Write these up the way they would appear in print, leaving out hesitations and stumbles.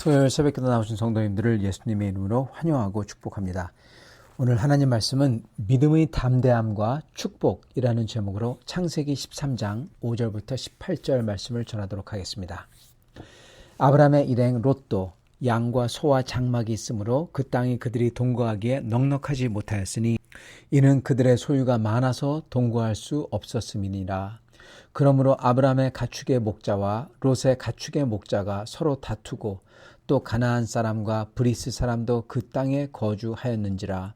토요일 새벽기도 나오신 성도님들을 예수님의 이름으로 환영하고 축복합니다. 오늘 하나님 말씀은 믿음의 담대함과 축복이라는 제목으로 창세기 13장 5절부터 18절 말씀을 전하도록 하겠습니다. 아브라함의 일행 롯도 양과 소와 장막이 있으므로 그 땅이 그들이 동거하기에 넉넉하지 못하였으니 이는 그들의 소유가 많아서 동거할 수 없었음이니라. 그러므로 아브라함의 가축의 목자와 롯의 가축의 목자가 서로 다투고 또 가나안 사람과 브리스 사람도 그 땅에 거주하였는지라.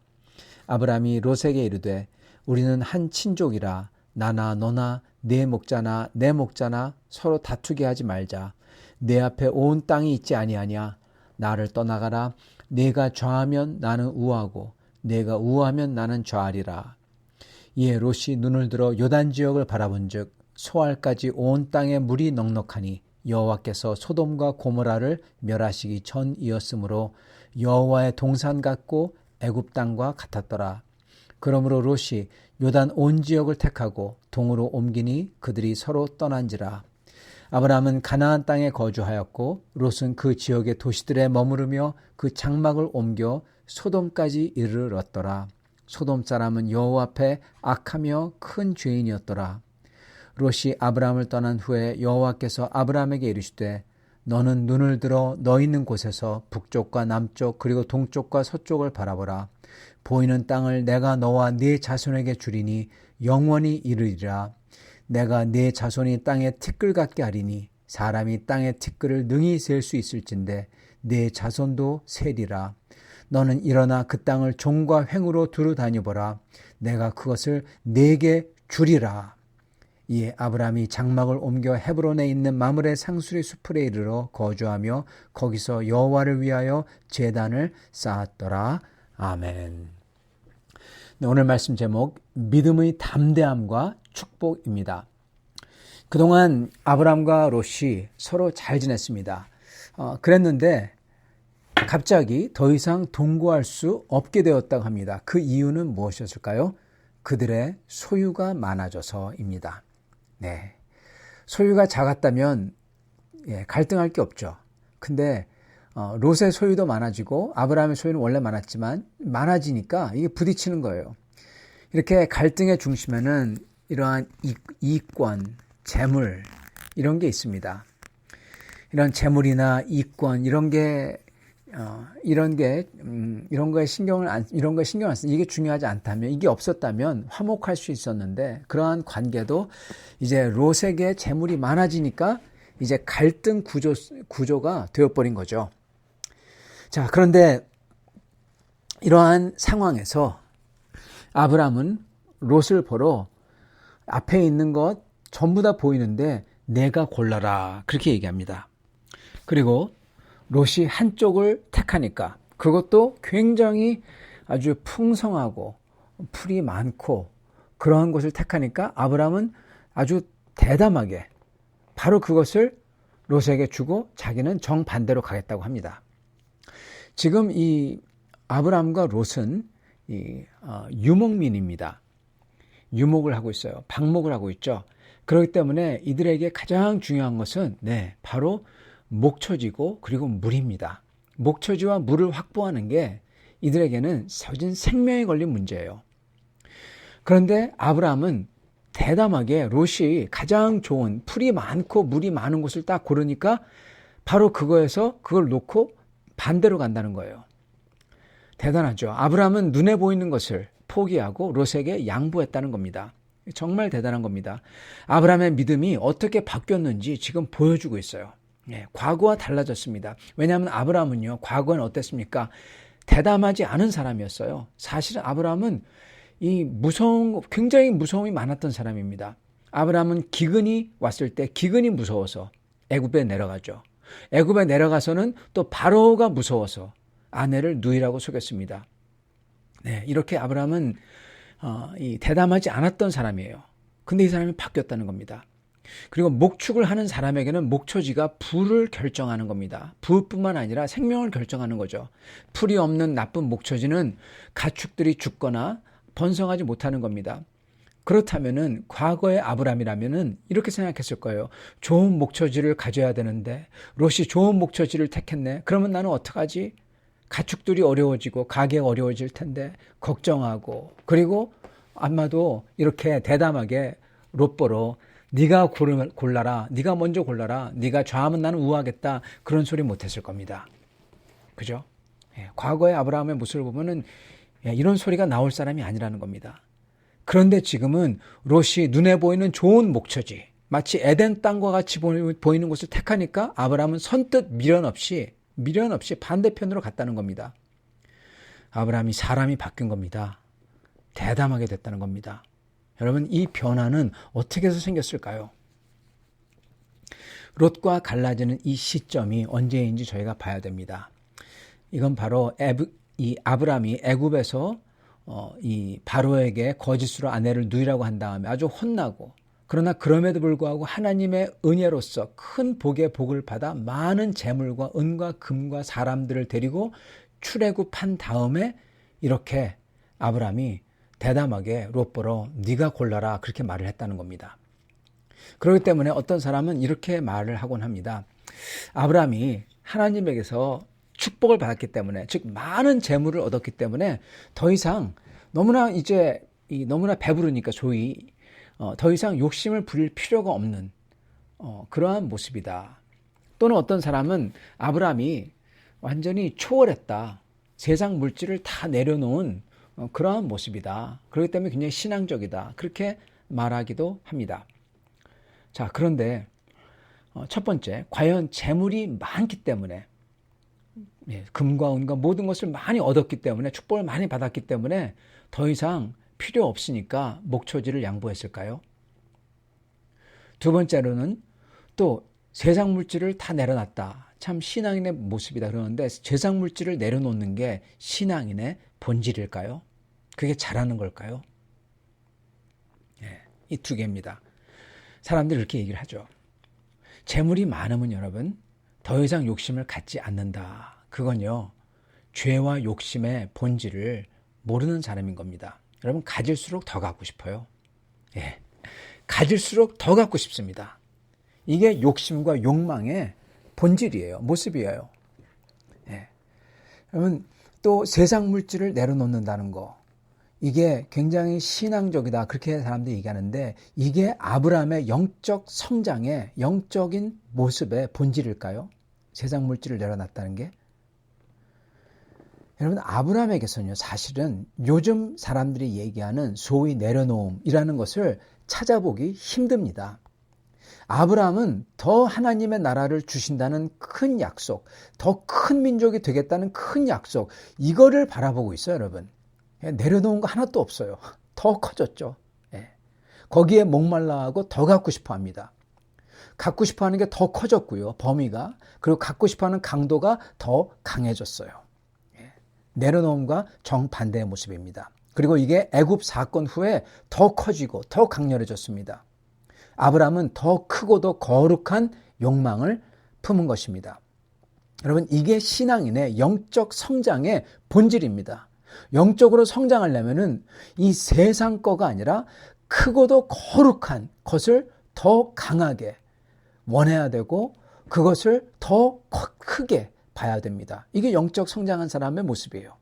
아브라함이 롯에게 이르되 우리는 한 친족이라 나나 너나 네 목자나 내 목자나 서로 다투게 하지 말자. 내 앞에 온 땅이 있지 아니하냐. 나를 떠나가라. 네가 좌하면 나는 우하고 네가 우하면 나는 좌하리라. 이에 롯이 눈을 들어 요단 지역을 바라본즉 소알까지 온 땅에 물이 넉넉하니 여호와께서 소돔과 고모라를 멸하시기 전이었으므로 여호와의 동산 같고 애굽 땅과 같았더라. 그러므로 롯이 요단 온 지역을 택하고 동으로 옮기니 그들이 서로 떠난지라. 아브라함은 가나안 땅에 거주하였고 롯은 그 지역의 도시들에 머무르며 그 장막을 옮겨 소돔까지 이르렀더라. 소돔 사람은 여호와 앞에 악하며 큰 죄인이었더라. 롯이 아브라함을 떠난 후에 여호와께서 아브라함에게 이르시되 너는 눈을 들어 너 있는 곳에서 북쪽과 남쪽 그리고 동쪽과 서쪽을 바라보라. 보이는 땅을 내가 너와 네 자손에게 주리니 영원히 이르리라. 내가 네 자손이 땅에 티끌 같게 하리니 사람이 땅의 티끌을 능히 셀 수 있을진데 네 자손도 세리라. 너는 일어나 그 땅을 종과 횡으로 두루 다녀보라. 내가 그것을 네게 주리라. 이에 아브라함이 장막을 옮겨 헤브론에 있는 마므레 상수리 수풀에 이르러 거주하며 거기서 여호와를 위하여 제단을 쌓았더라. 아멘. 네, 오늘 말씀 제목 믿음의 담대함과 축복입니다. 그동안 아브라함과 롯이 서로 잘 지냈습니다. 그랬는데 갑자기 더 이상 동거할 수 없게 되었다고 합니다. 그 이유는 무엇이었을까요? 그들의 소유가 많아져서입니다. 네, 소유가 작았다면 갈등할 게 없죠. 근데 롯의 소유도 많아지고 아브라함의 소유는 원래 많았지만 많아지니까 이게 부딪히는 거예요. 이렇게 갈등의 중심에는 이러한 이권, 재물 이런 게 있습니다. 이런 재물이나 이권 이런 거에 신경을 안 쓰. 이게 중요하지 않다면, 이게 없었다면 화목할 수 있었는데 그러한 관계도 이제 롯에게 재물이 많아지니까 이제 갈등 구조가 되어버린 거죠. 자, 그런데 이러한 상황에서 아브라함은 롯을 보러 앞에 있는 것 전부 다 보이는데 내가 골라라 그렇게 얘기합니다. 그리고 롯이 한쪽을 택하니까 그것도 굉장히 아주 풍성하고 풀이 많고 그러한 곳을 택하니까 아브라함은 아주 대담하게 바로 그것을 롯에게 주고 자기는 정반대로 가겠다고 합니다. 지금 이 아브라함과 롯은 유목민입니다. 유목을 하고 있어요. 방목을 하고 있죠. 그렇기 때문에 이들에게 가장 중요한 것은 바로 목초지고 그리고 물입니다. 목초지와 물을 확보하는 게 이들에게는 서진 생명에 걸린 문제예요. 그런데 아브라함은 대담하게 롯이 가장 좋은 풀이 많고 물이 많은 곳을 딱 고르니까 바로 그거에서 그걸 놓고 반대로 간다는 거예요. 대단하죠. 아브라함은 눈에 보이는 것을 포기하고 롯에게 양보했다는 겁니다. 정말 대단한 겁니다. 아브라함의 믿음이 어떻게 바뀌었는지 지금 보여주고 있어요. 과거와 달라졌습니다. 왜냐하면 아브라함은요, 과거에는 어땠습니까? 대담하지 않은 사람이었어요. 사실은 아브라함은 굉장히 무서움이 많았던 사람입니다. 아브라함은 기근이 왔을 때 기근이 무서워서 애굽에 내려가죠. 애굽에 내려가서는 또 바로가 무서워서 아내를 누이라고 속였습니다. 이렇게 아브라함은 대담하지 않았던 사람이에요. 근데 이 사람이 바뀌었다는 겁니다. 그리고 목축을 하는 사람에게는 목초지가 부를 결정하는 겁니다. 부뿐만 아니라 생명을 결정하는 거죠. 풀이 없는 나쁜 목초지는 가축들이 죽거나 번성하지 못하는 겁니다. 그렇다면은 과거의 아브라함이라면은 이렇게 생각했을 거예요. 좋은 목처지를 가져야 되는데 롯이 좋은 목처지를 택했네. 그러면 나는 어떡하지? 가축들이 어려워지고 가게가 어려워질 텐데 걱정하고, 그리고 아마도 이렇게 대담하게 롯보로 네가 골라라, 네가 먼저 골라라, 네가 좌하면 나는 우하겠다, 그런 소리 못했을 겁니다. 그죠? 과거의 아브라함의 모습을 보면은 이런 소리가 나올 사람이 아니라는 겁니다. 그런데 지금은 롯이 눈에 보이는 좋은 목처지, 마치 에덴 땅과 같이 보이는 곳을 택하니까 아브라함은 선뜻 미련 없이 반대편으로 갔다는 겁니다. 아브라함이 사람이 바뀐 겁니다. 대담하게 됐다는 겁니다. 여러분, 이 변화는 어떻게 해서 생겼을까요? 롯과 갈라지는 이 시점이 언제인지 저희가 봐야 됩니다. 이건 바로 이 아브라함이 애굽에서 이 바로에게 거짓으로 아내를 누이라고 한 다음에 아주 혼나고, 그러나 그럼에도 불구하고 하나님의 은혜로서 큰 복의 복을 받아 많은 재물과 은과 금과 사람들을 데리고 출애굽한 다음에 이렇게 아브라함이 대담하게 롯보러 네가 골라라, 그렇게 말을 했다는 겁니다. 그렇기 때문에 어떤 사람은 이렇게 말을 하곤 합니다. 아브라함이 하나님에게서 축복을 받았기 때문에, 즉 많은 재물을 얻었기 때문에 더 이상 너무나 배부르니까 소위 더 이상 욕심을 부릴 필요가 없는 그러한 모습이다. 또는 어떤 사람은 아브라함이 완전히 초월했다, 세상 물질을 다 내려놓은 그러한 모습이다, 그렇기 때문에 굉장히 신앙적이다, 그렇게 말하기도 합니다. 자, 그런데 첫 번째, 과연 재물이 많기 때문에, 금과 은과 모든 것을 많이 얻었기 때문에, 축복을 많이 받았기 때문에 더 이상 필요 없으니까 목초지를 양보했을까요? 두 번째로는 또 세상 물질을 다 내려놨다, 참 신앙인의 모습이다 그러는데, 세상 물질을 내려놓는 게 신앙인의 본질일까요? 그게 잘하는 걸까요? 이 두 개입니다. 사람들이 이렇게 얘기를 하죠. 재물이 많으면 여러분 더 이상 욕심을 갖지 않는다. 그건요, 죄와 욕심의 본질을 모르는 사람인 겁니다. 여러분, 가질수록 더 갖고 싶어요. 가질수록 더 갖고 싶습니다. 이게 욕심과 욕망의 본질이에요. 모습이에요. 여러분, 또 세상 물질을 내려놓는다는 거, 이게 굉장히 신앙적이다, 그렇게 사람들이 얘기하는데, 이게 아브라함의 영적 성장의 영적인 모습의 본질일까요? 세상 물질을 내려놨다는 게? 여러분, 아브라함에게서는요, 사실은 요즘 사람들이 얘기하는 소위 내려놓음이라는 것을 찾아보기 힘듭니다. 아브라함은 더 하나님의 나라를 주신다는 큰 약속, 더 큰 민족이 되겠다는 큰 약속, 이거를 바라보고 있어요, 여러분. 내려놓은 거 하나도 없어요. 더 커졌죠. 거기에 목말라하고 더 갖고 싶어 합니다. 갖고 싶어 하는 게 더 커졌고요, 범위가. 그리고 갖고 싶어 하는 강도가 더 강해졌어요. 내려놓음과 정반대의 모습입니다. 그리고 이게 애굽 사건 후에 더 커지고 더 강렬해졌습니다. 아브라함은 더 크고도 거룩한 욕망을 품은 것입니다. 여러분, 이게 신앙인의 영적 성장의 본질입니다. 영적으로 성장하려면은 이 세상 거가 아니라 크고도 거룩한 것을 더 강하게 원해야 되고, 그것을 더 크게 봐야 됩니다. 이게 영적 성장한 사람의 모습이에요.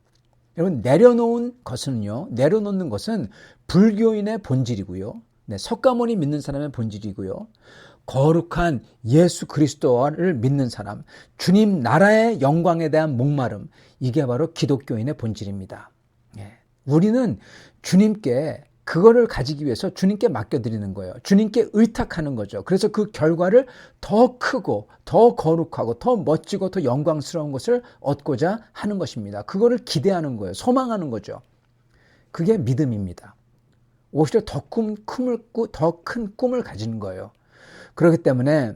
여러분, 내려놓는 것은 불교인의 본질이고요. 석가모니 믿는 사람의 본질이고요. 거룩한 예수 그리스도를 믿는 사람, 주님 나라의 영광에 대한 목마름, 이게 바로 기독교인의 본질입니다. 우리는 주님께 그거를 가지기 위해서 주님께 맡겨드리는 거예요. 주님께 의탁하는 거죠. 그래서 그 결과를 더 크고 더 거룩하고 더 멋지고 더 영광스러운 것을 얻고자 하는 것입니다. 그거를 기대하는 거예요. 소망하는 거죠. 그게 믿음입니다. 오히려 더 큰 꿈을 가지는 거예요. 그렇기 때문에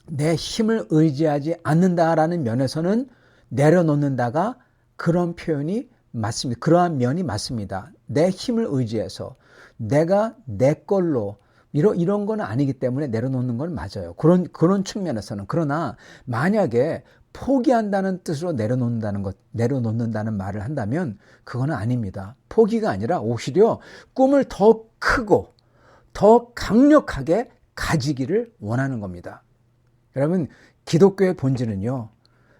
내 힘을 의지하지 않는다라는 면에서는 내려놓는다가 그런 표현이 맞습니다. 그러한 면이 맞습니다. 내 힘을 의지해서 내가 내 걸로 이런 건 아니기 때문에 내려놓는 건 맞아요. 그런 측면에서는. 그러나 만약에 포기한다는 뜻으로 내려놓는다는 말을 한다면 그거는 아닙니다. 포기가 아니라 오히려 꿈을 더 크고 더 강력하게 가지기를 원하는 겁니다. 여러분, 기독교의 본질은요,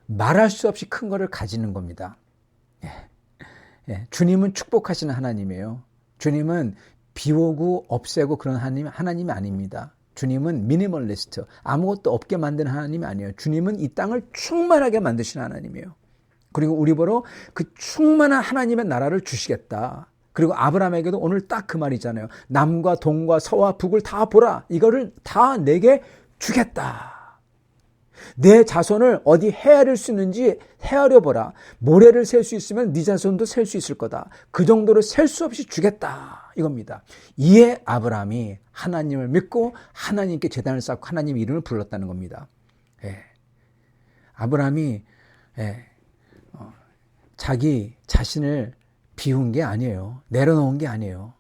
말할 수 없이 큰 거를 가지는 겁니다. 주님은 축복하시는 하나님이에요. 주님은 비우고 없애고 그런 하나님이 아닙니다. 주님은 미니멀리스트, 아무것도 없게 만드는 하나님이 아니에요. 주님은 이 땅을 충만하게 만드시는 하나님이에요. 그리고 우리 보러 그 충만한 하나님의 나라를 주시겠다. 그리고 아브라함에게도 오늘 딱 그 말이잖아요. 남과 동과 서와 북을 다 보라. 이거를 다 내게 주겠다. 내 자손을 어디 헤아릴 수 있는지 헤아려 보라. 모래를 셀 수 있으면 네 자손도 셀 수 있을 거다. 그 정도로 셀 수 없이 주겠다. 이겁니다. 이에 아브라함이 하나님을 믿고 하나님께 제단을 쌓고 하나님의 이름을 불렀다는 겁니다. 아브라함이 자기 자신을 비운 게 아니에요. 내려놓은 게 아니에요.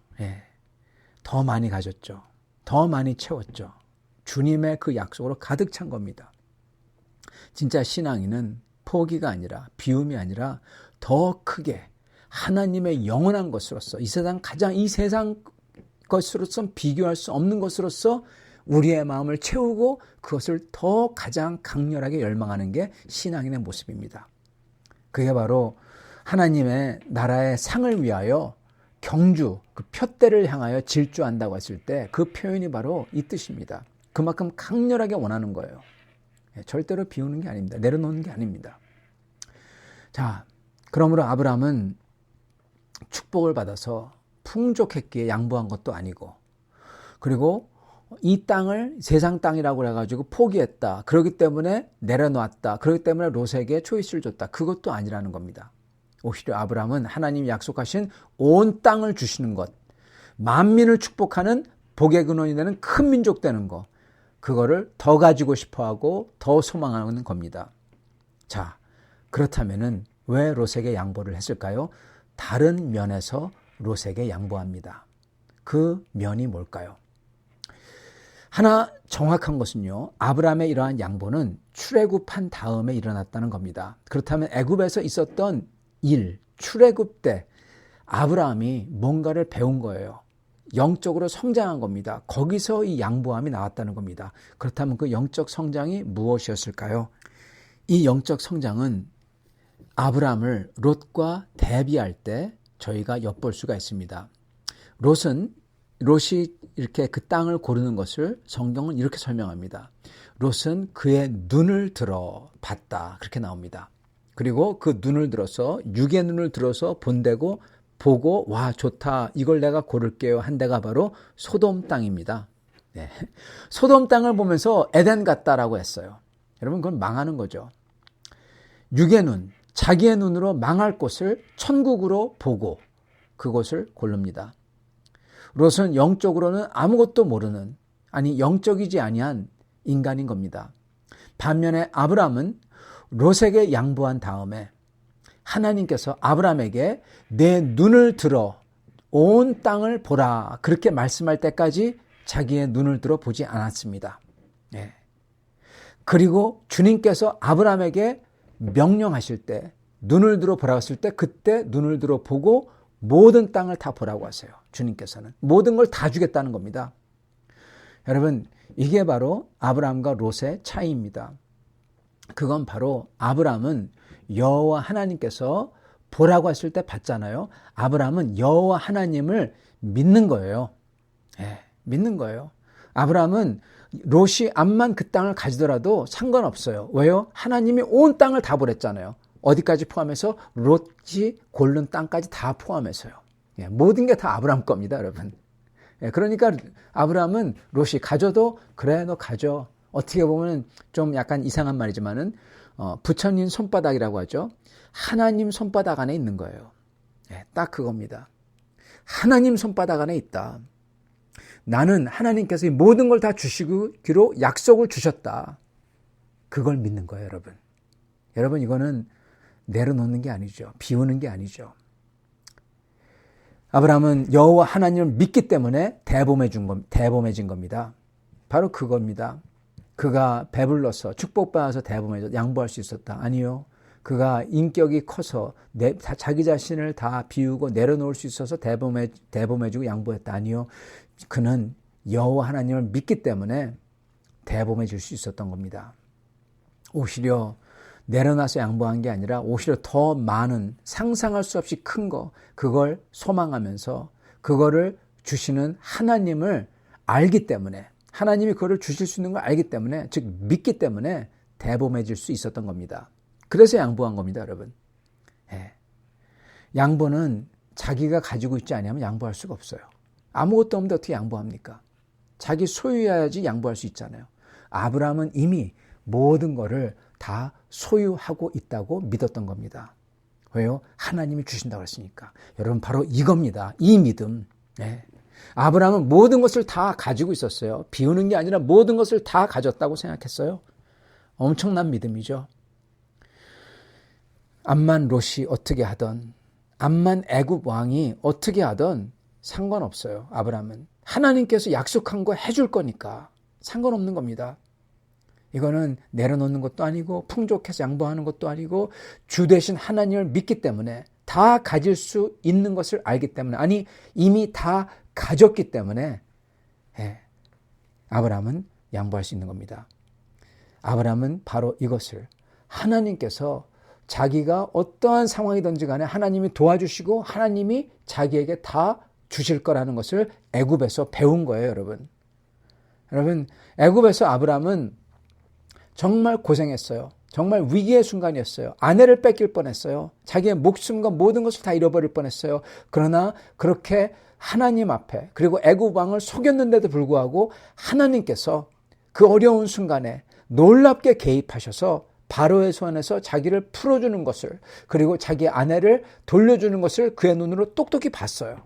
더 많이 가졌죠. 더 많이 채웠죠. 주님의 그 약속으로 가득 찬 겁니다. 진짜 신앙인은 포기가 아니라 비움이 아니라 더 크게 하나님의 영원한 것으로서 이 세상 것으로서 비교할 수 없는 것으로서 우리의 마음을 채우고 그것을 더 가장 강렬하게 열망하는 게 신앙인의 모습입니다. 그게 바로 하나님의 나라의 상을 위하여 경주, 그 표대를 향하여 질주한다고 했을 때 그 표현이 바로 이 뜻입니다. 그만큼 강렬하게 원하는 거예요. 절대로 비우는 게 아닙니다. 내려놓는 게 아닙니다. 자, 그러므로 아브라함은 축복을 받아서 풍족했기에 양보한 것도 아니고, 그리고 이 땅을 세상 땅이라고 해가지고 포기했다. 그렇기 때문에 내려놓았다. 그렇기 때문에 롯에게 초이스를 줬다. 그것도 아니라는 겁니다. 오히려 아브라함은 하나님이 약속하신 온 땅을 주시는 것, 만민을 축복하는 복의 근원이 되는 큰 민족 되는 것, 그거를 더 가지고 싶어하고 더 소망하는 겁니다. 자, 그렇다면은 왜 롯에게 양보를 했을까요? 다른 면에서 롯에게 양보합니다. 그 면이 뭘까요? 하나 정확한 것은요, 아브라함의 이러한 양보는 출애굽한 다음에 일어났다는 겁니다. 그렇다면 애굽에서 있었던 일, 출애굽 때 아브라함이 뭔가를 배운 거예요. 영적으로 성장한 겁니다. 거기서 이 양보함이 나왔다는 겁니다. 그렇다면 그 영적 성장이 무엇이었을까요? 이 영적 성장은 아브라함을 롯과 대비할 때 저희가 엿볼 수가 있습니다. 롯이 이렇게 그 땅을 고르는 것을 성경은 이렇게 설명합니다. 롯은 그의 눈을 들어 봤다. 그렇게 나옵니다. 그리고 그 눈을 들어서, 육의 눈을 들어서 본대고 보고, 와, 좋다. 이걸 내가 고를게요. 한 데가 바로 소돔 땅입니다. 네. 소돔 땅을 보면서 에덴 같다라고 했어요. 여러분, 그건 망하는 거죠. 육의 눈, 자기의 눈으로 망할 곳을 천국으로 보고 그곳을 고릅니다. 롯은 영적으로는 아무것도 모르는, 아니 영적이지 아니한 인간인 겁니다. 반면에 아브라함은 롯에게 양보한 다음에 하나님께서 아브라함에게 내 눈을 들어 온 땅을 보라, 그렇게 말씀할 때까지 자기의 눈을 들어 보지 않았습니다. 예. 그리고 주님께서 아브라함에게 명령하실 때, 눈을 들어 보라고 했을 때 그때 눈을 들어 보고 모든 땅을 다 보라고 하세요. 주님께서는 모든 걸 다 주겠다는 겁니다. 여러분, 이게 바로 아브라함과 롯의 차이입니다. 그건 바로 아브라함은 여호와 하나님께서 보라고 했을 때 봤잖아요. 아브라함은 여호와 하나님을 믿는 거예요. 믿는 거예요. 아브라함은 롯이 암만 그 땅을 가지더라도 상관없어요. 왜요? 하나님이 온 땅을 다 보랬잖아요. 어디까지 포함해서? 롯이 고른 땅까지 다 포함해서요. 모든 게 다 아브라함 겁니다, 여러분. 그러니까 아브라함은 롯이 가져도 그래, 너 가져. 어떻게 보면 좀 약간 이상한 말이지만은 부처님 손바닥이라고 하죠. 하나님 손바닥 안에 있는 거예요. 딱 그겁니다. 하나님 손바닥 안에 있다. 나는 하나님께서 이 모든 걸 다 주시기로 약속을 주셨다. 그걸 믿는 거예요, 여러분. 여러분, 이거는 내려놓는 게 아니죠. 비우는 게 아니죠. 아브라함은 여호와 하나님을 믿기 때문에 대범해진 겁니다. 바로 그겁니다. 그가 배불러서 축복받아서 대범해져 양보할 수 있었다. 아니요. 그가 인격이 커서 자기 자신을 다 비우고 내려놓을 수 있어서 대범해지고 양보했다. 아니요. 그는 여호와 하나님을 믿기 때문에 대범해질 수 있었던 겁니다. 오히려 내려놔서 양보한 게 아니라 오히려 더 많은 상상할 수 없이 큰 거, 그걸 소망하면서 그거를 주시는 하나님을 알기 때문에, 하나님이 그거를 주실 수 있는 걸 알기 때문에, 즉 믿기 때문에 대범해질 수 있었던 겁니다. 그래서 양보한 겁니다, 여러분. 예. 양보는 자기가 가지고 있지 않으면 양보할 수가 없어요. 아무것도 없는데 어떻게 양보합니까? 자기 소유해야지 양보할 수 있잖아요. 아브라함은 이미 모든 거를 다 소유하고 있다고 믿었던 겁니다. 왜요? 하나님이 주신다고 했으니까. 여러분, 바로 이겁니다. 이 믿음. 네. 아브라함은 모든 것을 다 가지고 있었어요. 비우는 게 아니라 모든 것을 다 가졌다고 생각했어요. 엄청난 믿음이죠. 암만 롯이 어떻게 하던, 암만 애굽 왕이 어떻게 하던 상관없어요. 아브라함은 하나님께서 약속한 거 해줄 거니까 상관없는 겁니다. 이거는 내려놓는 것도 아니고 풍족해서 양보하는 것도 아니고 주 대신 하나님을 믿기 때문에, 다 가질 수 있는 것을 알기 때문에, 아니 이미 다 가졌기 때문에 아브라함은 양보할 수 있는 겁니다. 아브라함은 바로 이것을, 하나님께서 자기가 어떠한 상황이든지 간에 하나님이 도와주시고 하나님이 자기에게 다 주실 거라는 것을 애굽에서 배운 거예요, 여러분. 여러분, 애굽에서 아브라함은 정말 고생했어요. 정말 위기의 순간이었어요. 아내를 뺏길 뻔했어요. 자기의 목숨과 모든 것을 다 잃어버릴 뻔했어요. 그러나 그렇게 하나님 앞에, 그리고 애굽 왕을 속였는데도 불구하고 하나님께서 그 어려운 순간에 놀랍게 개입하셔서 바로의 손에서 자기를 풀어주는 것을, 그리고 자기 아내를 돌려주는 것을 그의 눈으로 똑똑히 봤어요.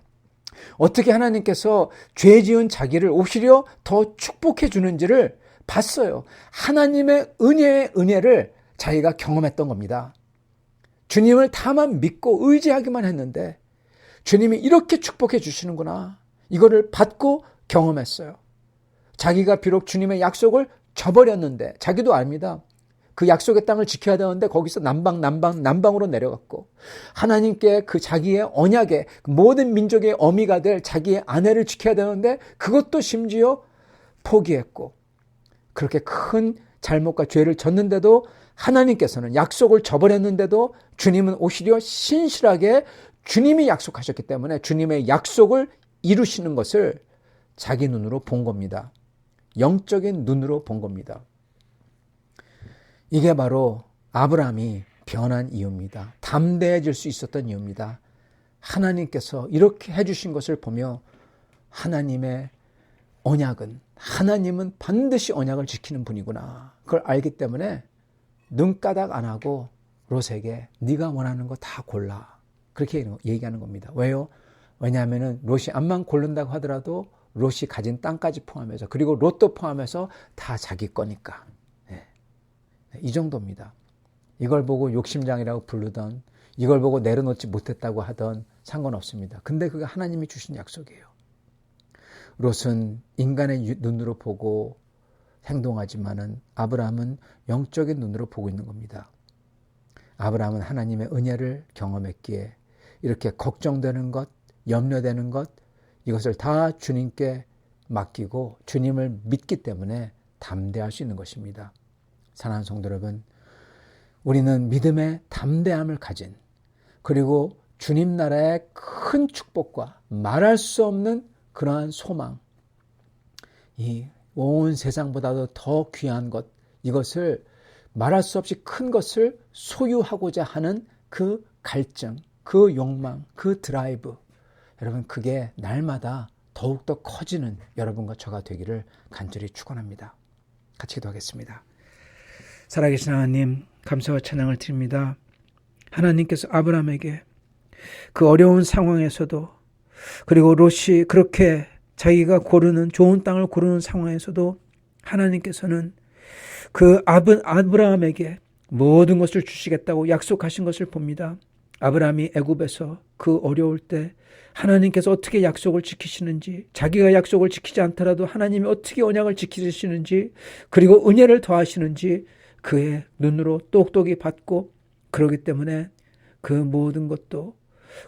어떻게 하나님께서 죄 지은 자기를 오히려 더 축복해 주는지를 봤어요. 하나님의 은혜를 자기가 경험했던 겁니다. 주님을 다만 믿고 의지하기만 했는데 주님이 이렇게 축복해 주시는구나, 이거를 받고 경험했어요. 자기가 비록 주님의 약속을 저버렸는데, 자기도 압니다. 그 약속의 땅을 지켜야 되는데 거기서 남방으로 내려갔고, 하나님께 그 자기의 언약에 모든 민족의 어미가 될 자기의 아내를 지켜야 되는데 그것도 심지어 포기했고, 그렇게 큰 잘못과 죄를 졌는데도 하나님께서는, 약속을 저버렸는데도 주님은 오히려 신실하게 주님이 약속하셨기 때문에 주님의 약속을 이루시는 것을 자기 눈으로 본 겁니다. 영적인 눈으로 본 겁니다. 이게 바로 아브라함이 변한 이유입니다. 담대해질 수 있었던 이유입니다. 하나님께서 이렇게 해주신 것을 보며 하나님의 언약은, 하나님은 반드시 언약을 지키는 분이구나, 그걸 알기 때문에 눈가닥 안 하고 롯에게 네가 원하는 거 다 골라, 그렇게 얘기하는 겁니다. 왜요? 왜냐하면 롯이 암만 고른다고 하더라도 롯이 가진 땅까지 포함해서, 그리고 롯도 포함해서 다 자기 거니까. 이 정도입니다. 이걸 보고 욕심장이라고 부르던, 이걸 보고 내려놓지 못했다고 하던 상관없습니다. 근데 그게 하나님이 주신 약속이에요. 롯은 인간의 눈으로 보고 행동하지만은 아브라함은 영적인 눈으로 보고 있는 겁니다. 아브라함은 하나님의 은혜를 경험했기에 이렇게 걱정되는 것, 염려되는 것, 이것을 다 주님께 맡기고 주님을 믿기 때문에 담대할 수 있는 것입니다. 사랑하는 성도 여러분, 우리는 믿음의 담대함을 가진, 그리고 주님 나라의 큰 축복과 말할 수 없는 그러한 소망, 이 온 세상보다도 더 귀한 것, 이것을 말할 수 없이 큰 것을 소유하고자 하는 그 갈증, 그 욕망, 그 드라이브, 여러분, 그게 날마다 더욱더 커지는 여러분과 저가 되기를 간절히 축원합니다. 같이 기도하겠습니다. 살아계신 하나님, 감사와 찬양을 드립니다. 하나님께서 아브라함에게 그 어려운 상황에서도, 그리고 롯이 그렇게 자기가 고르는 좋은 땅을 고르는 상황에서도 하나님께서는 그 아브라함에게 모든 것을 주시겠다고 약속하신 것을 봅니다. 아브라함이 애굽에서 그 어려울 때 하나님께서 어떻게 약속을 지키시는지, 자기가 약속을 지키지 않더라도 하나님이 어떻게 언약을 지키시는지, 그리고 은혜를 더하시는지 그의 눈으로 똑똑히 봤고, 그렇기 때문에 그 모든 것도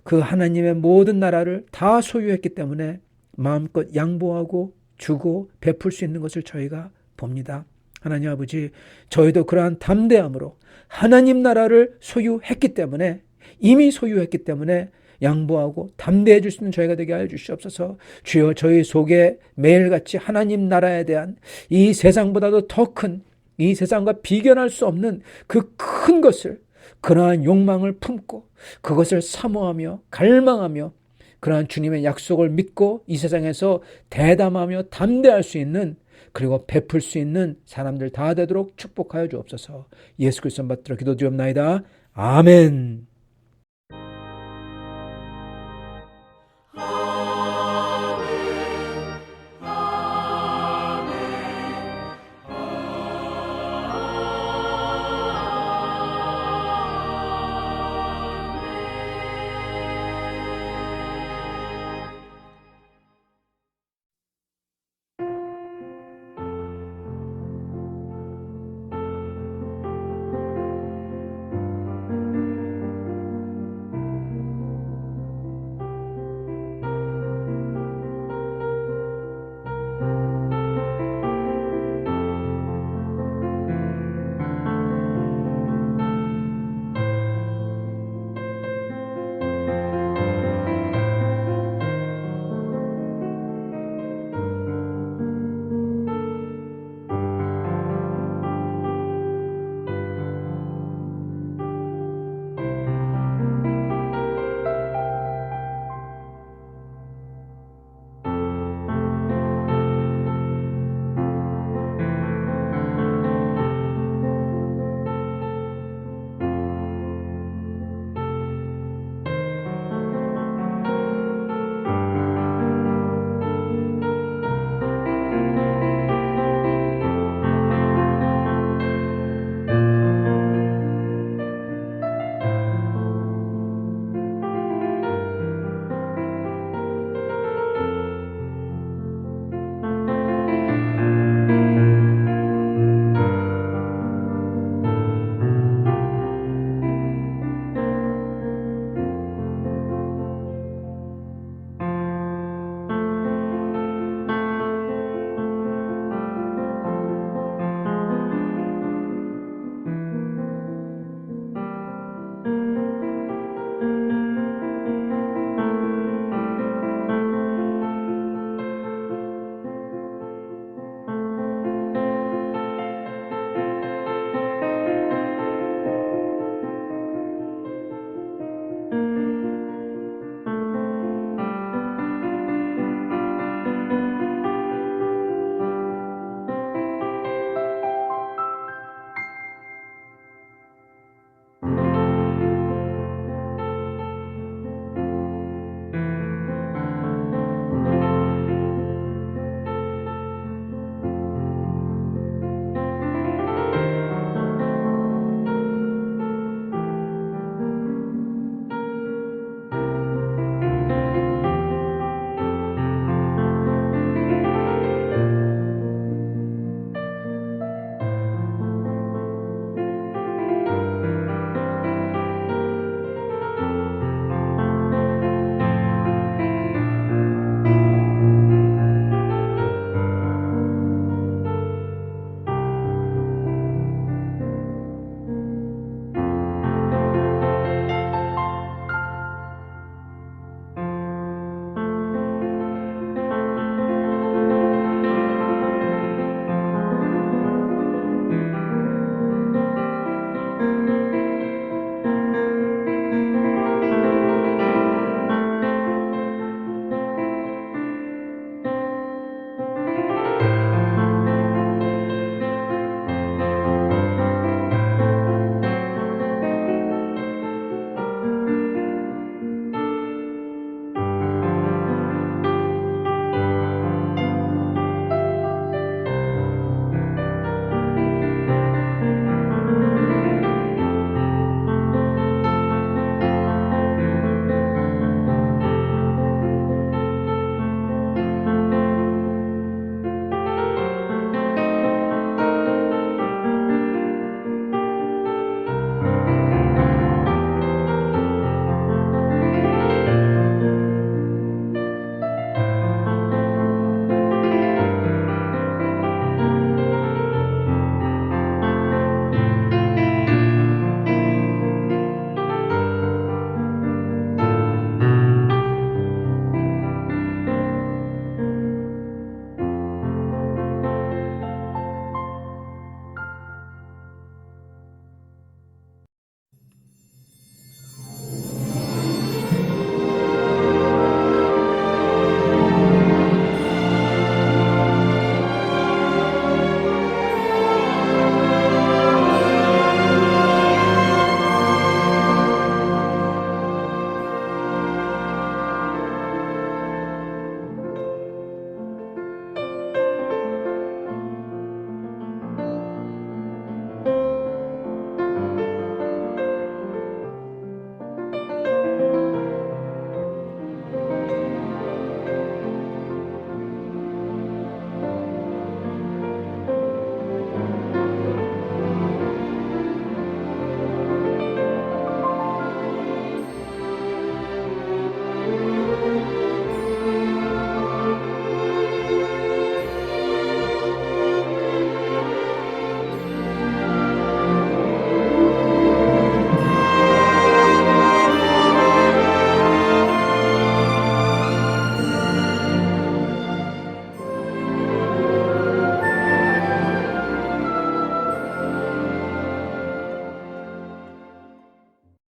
그 하나님의 모든 나라를 다 소유했기 때문에 마음껏 양보하고 주고 베풀 수 있는 것을 저희가 봅니다. 하나님 아버지, 저희도 그러한 담대함으로 하나님 나라를 소유했기 때문에, 이미 소유했기 때문에 양보하고 담대해 줄 수 있는 저희가 되게 하여 주시옵소서. 주여, 저희 속에 매일같이 하나님 나라에 대한 이 세상보다도 더 큰, 이 세상과 비견할 수 없는 그 큰 것을, 그러한 욕망을 품고 그것을 사모하며 갈망하며 그러한 주님의 약속을 믿고 이 세상에서 대담하며 담대할 수 있는, 그리고 베풀 수 있는 사람들 다 되도록 축복하여 주옵소서. 예수 그리스도 받들어 기도드리옵나이다. 아멘.